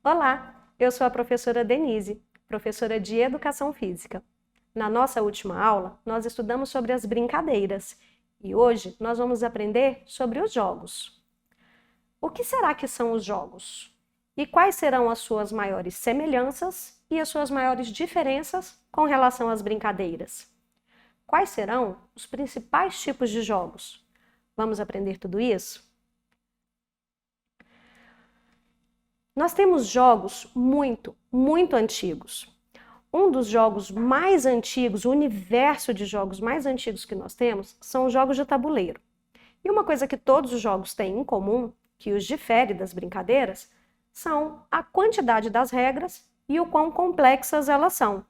Olá, eu sou a professora Denise, professora de Educação Física. Na nossa última aula, nós estudamos sobre as brincadeiras e hoje nós vamos aprender sobre os jogos. O que será que são os jogos? E quais serão as suas maiores semelhanças e as suas maiores diferenças com relação às brincadeiras? Quais serão os principais tipos de jogos? Vamos aprender tudo isso? Nós temos jogos muito antigos. Um dos jogos mais antigos, o universo de jogos mais antigos que nós temos, são os jogos de tabuleiro. E uma coisa que todos os jogos têm em comum, que os difere das brincadeiras, são a quantidade das regras e o quão complexas elas são,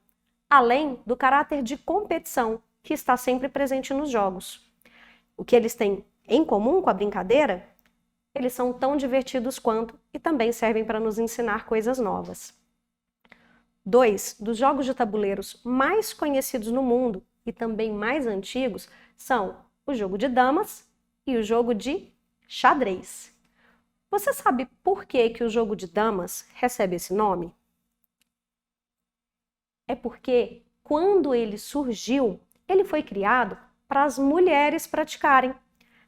além do caráter de competição que está sempre presente nos jogos. O que eles têm em comum com a brincadeira? Eles são tão divertidos quanto e também servem para nos ensinar coisas novas. Dois dos jogos de tabuleiros mais conhecidos no mundo e também mais antigos são o jogo de damas e o jogo de xadrez. Você sabe por que o jogo de damas recebe esse nome? É porque quando ele surgiu, ele foi criado para as mulheres praticarem.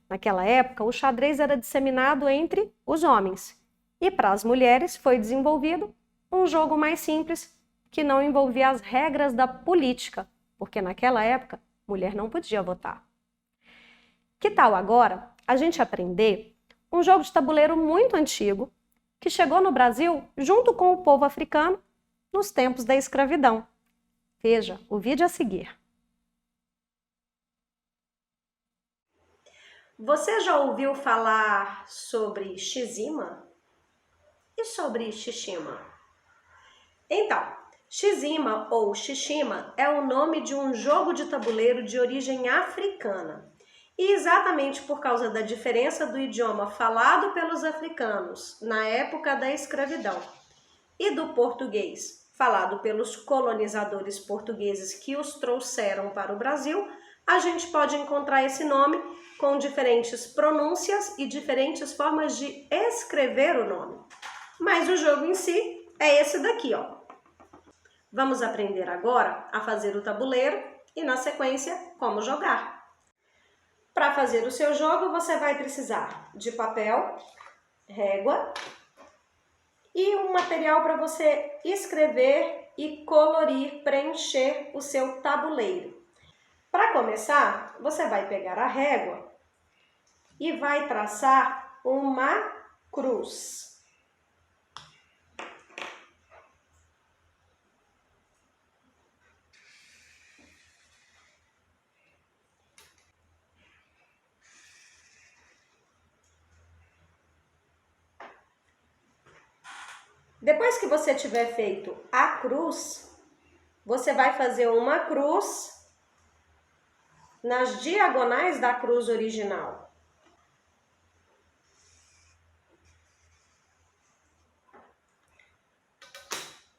Naquela época, o xadrez era disseminado entre os homens. E para as mulheres foi desenvolvido um jogo mais simples, que não envolvia as regras da política, porque naquela época, mulher não podia votar. Que tal agora a gente aprender um jogo de tabuleiro muito antigo, que chegou no Brasil junto com o povo africano nos tempos da escravidão? Veja o vídeo a seguir. Você já ouviu falar sobre Shizima e sobre Shishima? Então, Shizima ou Shishima é o nome de um jogo de tabuleiro de origem africana. E exatamente por causa da diferença do idioma falado pelos africanos na época da escravidão e do português falado pelos colonizadores portugueses que os trouxeram para o Brasil, a gente pode encontrar esse nome com diferentes pronúncias e diferentes formas de escrever o nome. Mas o jogo em si é esse daqui, ó. Vamos aprender agora a fazer o tabuleiro e, na sequência, como jogar. Para fazer o seu jogo, você vai precisar de papel, régua e um material para você escrever e colorir, preencher o seu tabuleiro. Para começar, você vai pegar a régua e vai traçar uma cruz. Depois que você tiver feito a cruz, você vai fazer uma cruz nas diagonais da cruz original.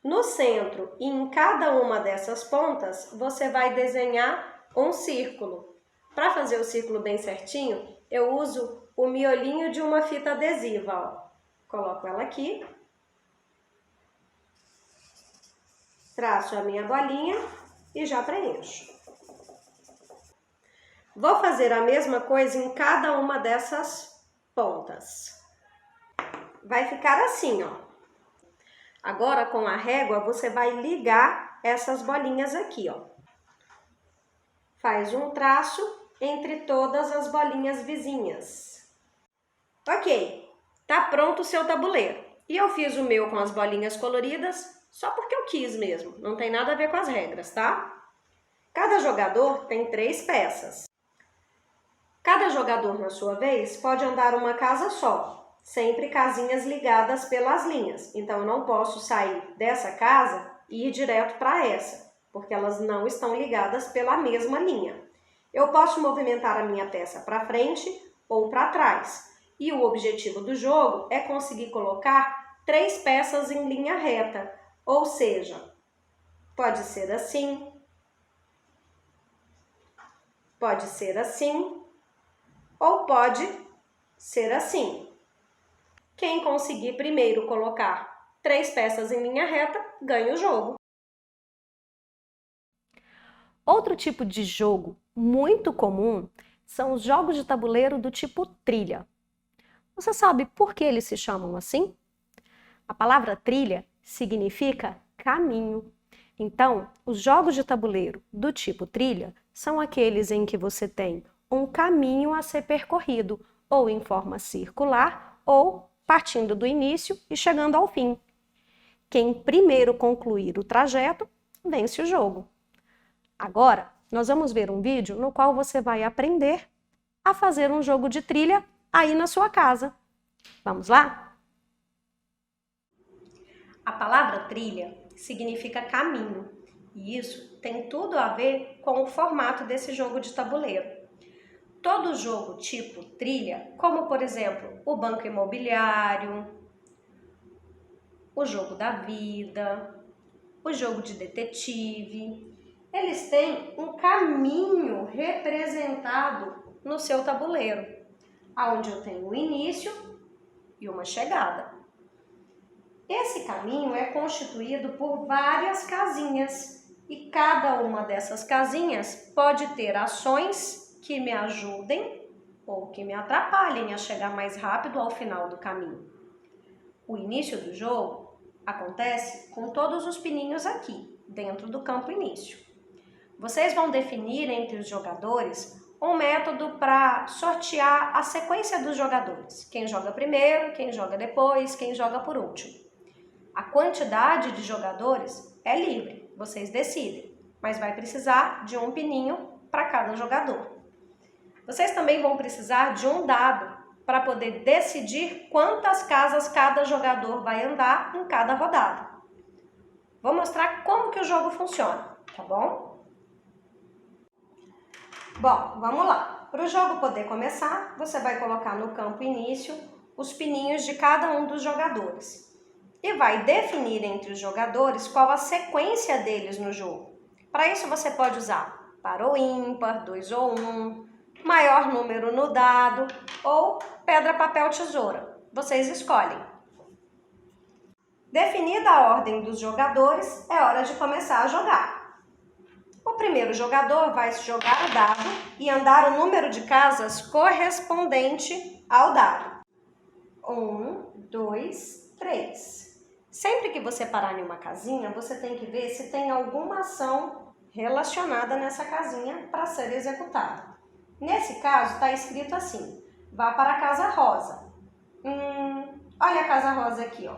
No centro e em cada uma dessas pontas, você vai desenhar um círculo. Para fazer o círculo bem certinho, eu uso o miolinho de uma fita adesiva. Ó. Coloco ela aqui. Traço a minha bolinha e já preencho. Vou fazer a mesma coisa em cada uma dessas pontas. Vai ficar assim, ó. Agora, com a régua, você vai ligar essas bolinhas aqui, ó. Faz um traço entre todas as bolinhas vizinhas. Ok, tá pronto o seu tabuleiro. E eu fiz o meu com as bolinhas coloridas só porque eu quis mesmo. Não tem nada a ver com as regras, tá? Cada jogador tem 3 peças. Cada jogador, na sua vez, pode andar uma casa só, sempre casinhas ligadas pelas linhas. Então, eu não posso sair dessa casa e ir direto para essa, porque elas não estão ligadas pela mesma linha. Eu posso movimentar a minha peça para frente ou para trás. E o objetivo do jogo é conseguir colocar 3 peças em linha reta, ou seja, pode ser assim, pode ser assim, ou pode ser assim. Quem conseguir primeiro colocar 3 peças em linha reta, ganha o jogo. Outro tipo de jogo muito comum são os jogos de tabuleiro do tipo trilha. Você sabe por que eles se chamam assim? A palavra trilha significa caminho. Então, os jogos de tabuleiro do tipo trilha são aqueles em que você tem um caminho a ser percorrido, ou em forma circular, ou partindo do início e chegando ao fim. Quem primeiro concluir o trajeto, vence o jogo. Agora, nós vamos ver um vídeo no qual você vai aprender a fazer um jogo de trilha aí na sua casa. Vamos lá? A palavra trilha significa caminho, e isso tem tudo a ver com o formato desse jogo de tabuleiro. Todo jogo tipo trilha, como por exemplo o Banco Imobiliário, o Jogo da Vida, o jogo de detetive, eles têm um caminho representado no seu tabuleiro, onde eu tenho o início e uma chegada. Esse caminho é constituído por várias casinhas e cada uma dessas casinhas pode ter ações que me ajudem ou que me atrapalhem a chegar mais rápido ao final do caminho. O início do jogo acontece com todos os pininhos aqui, dentro do campo início. Vocês vão definir entre os jogadores um método para sortear a sequência dos jogadores. Quem joga primeiro, quem joga depois, quem joga por último. A quantidade de jogadores é livre, vocês decidem, mas vai precisar de um pininho para cada jogador. Vocês também vão precisar de um dado para poder decidir quantas casas cada jogador vai andar em cada rodada. Vou mostrar como que o jogo funciona, tá bom? Bom, vamos lá. Para o jogo poder começar, você vai colocar no campo início os pininhos de cada um dos jogadores e vai definir entre os jogadores qual a sequência deles no jogo. Para isso você pode usar par ou ímpar, 2 ou 1, maior número no dado ou pedra, papel, tesoura. Vocês escolhem. Definida a ordem dos jogadores, é hora de começar a jogar. O primeiro jogador vai jogar o dado e andar o número de casas correspondente ao dado. 1, 2, 3. Sempre que você parar em uma casinha, você tem que ver se tem alguma ação relacionada nessa casinha para ser executada. Nesse caso, está escrito assim, vá para a casa rosa. Olha a casa rosa aqui, ó.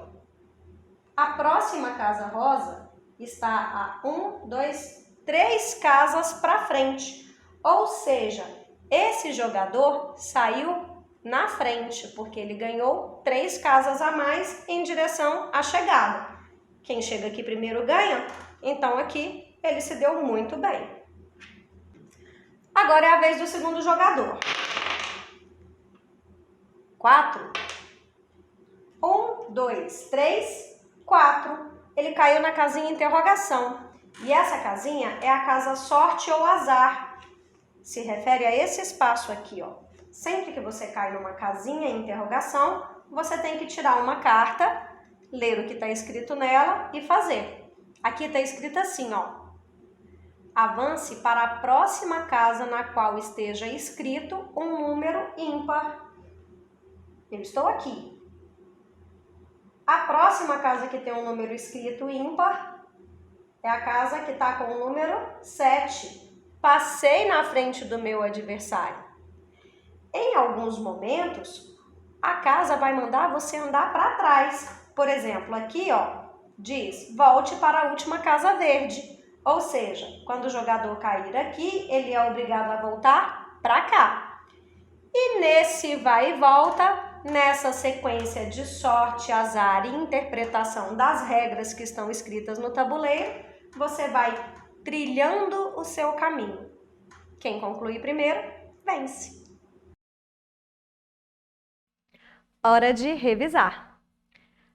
A próxima casa rosa está a 1, 2, 3 casas para frente. Ou seja, esse jogador saiu na frente, porque ele ganhou 3 casas a mais em direção à chegada. Quem chega aqui primeiro ganha, então aqui ele se deu muito bem. Agora é a vez do segundo jogador. 4. 1, 2, 3, 4. Ele caiu na casinha interrogação. E essa casinha é a casa sorte ou azar. Se refere a esse espaço aqui, ó. Sempre que você cai numa casinha em interrogação, você tem que tirar uma carta, ler o que está escrito nela e fazer. Aqui está escrito assim, ó. Avance para a próxima casa na qual esteja escrito um número ímpar. Eu estou aqui. A próxima casa que tem um número escrito ímpar é a casa que está com o número 7. Passei na frente do meu adversário. Em alguns momentos, a casa vai mandar você andar para trás. Por exemplo, aqui, ó, diz, volte para a última casa verde. Ou seja, quando o jogador cair aqui, ele é obrigado a voltar para cá. E nesse vai e volta, nessa sequência de sorte, azar e interpretação das regras que estão escritas no tabuleiro, você vai trilhando o seu caminho. Quem concluir primeiro, vence. Hora de revisar.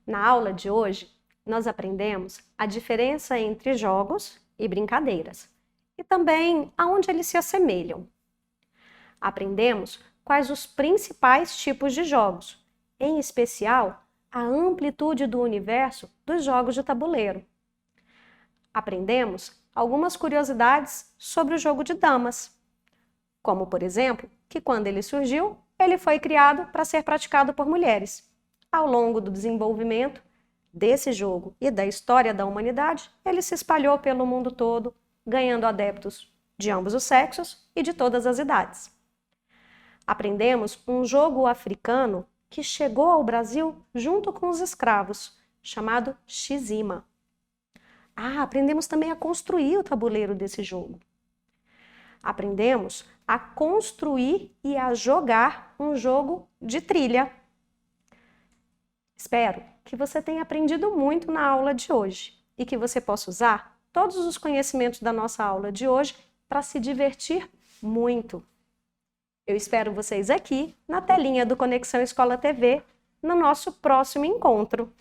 Na aula de hoje, nós aprendemos a diferença entre jogos e brincadeiras e também aonde eles se assemelham. Aprendemos quais os principais tipos de jogos, em especial a amplitude do universo dos jogos de tabuleiro. Aprendemos algumas curiosidades sobre o jogo de damas, como, por exemplo, que quando ele surgiu, ele foi criado para ser praticado por mulheres. Ao longo do desenvolvimento desse jogo e da história da humanidade, ele se espalhou pelo mundo todo, ganhando adeptos de ambos os sexos e de todas as idades. Aprendemos um jogo africano que chegou ao Brasil junto com os escravos, chamado Xizima. Aprendemos também a construir o tabuleiro desse jogo. Aprendemos a construir e a jogar um jogo de trilha. Espero que você tenha aprendido muito na aula de hoje e que você possa usar todos os conhecimentos da nossa aula de hoje para se divertir muito. Eu espero vocês aqui na telinha do Conexão Escola TV no nosso próximo encontro.